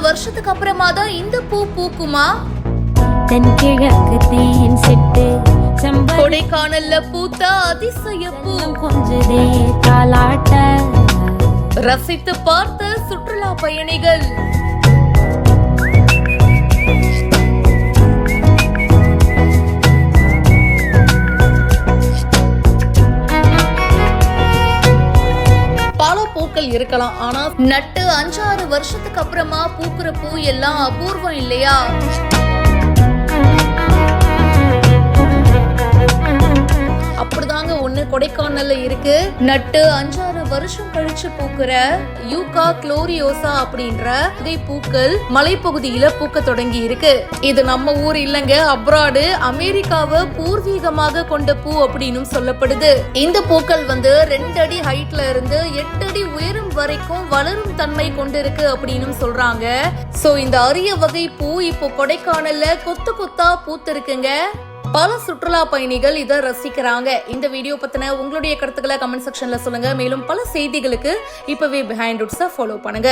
வருஷத்துக்கு அப்புறமா தான் இந்த பூ பூக்குமா? தென்கிழக்கு தேன் சிட்டு கொடைக்கானல்ல பூத்த அதிசய பூ கொஞ்சதே தாலாட்ட ரசித்து பார்த்த சுற்றுலா பயணிகள். பூக்கள் இருக்கலாம், ஆனா நட்டு 5-6 வருஷத்துக்கு அப்புறமா பூக்குற பூ எல்லாம் அபூர்வம் இல்லையா? அப்படிதாங்க ஒண்ணு கொடைக்கானல்ல இருக்கு. நட்டு 5-6 வருஷம் கழிச்சு பூக்குற யூகா குளோரியோசா அப்படின்ற பூக்கள் மலைப்பகுதியில பூக்க தொடங்கி இருக்கு. இது நம்ம ஊர் இல்லங்க, அப்ராடு அமெரிக்காவை பூர்வீகமாக கொண்ட பூ அப்படின்னு சொல்லப்படுது. இந்த பூக்கள் 2 அடி ஹைட்ல இருந்து 8 அடி உயரம் வரைக்கும் வளரும் தன்மை கொண்டிருக்கு அப்படின்னு சொல்றாங்க. சோ இந்த அரிய வகை பூ இப்போ கொடைக்கானல்ல கொத்து கொத்தா பூத்திருக்குங்க. பல சுற்றுலா பயணிகள் இதை ரசிக்கிறாங்க. இந்த வீடியோ பத்தின உங்களுடைய கருத்துக்களை கமெண்ட் செக்ஷன்ல சொல்லுங்க. மேலும் பல செய்திகளுக்கு இப்பவே பிஹைண்ட் ரூட்ஸை ஃபாலோ பண்ணுங்க.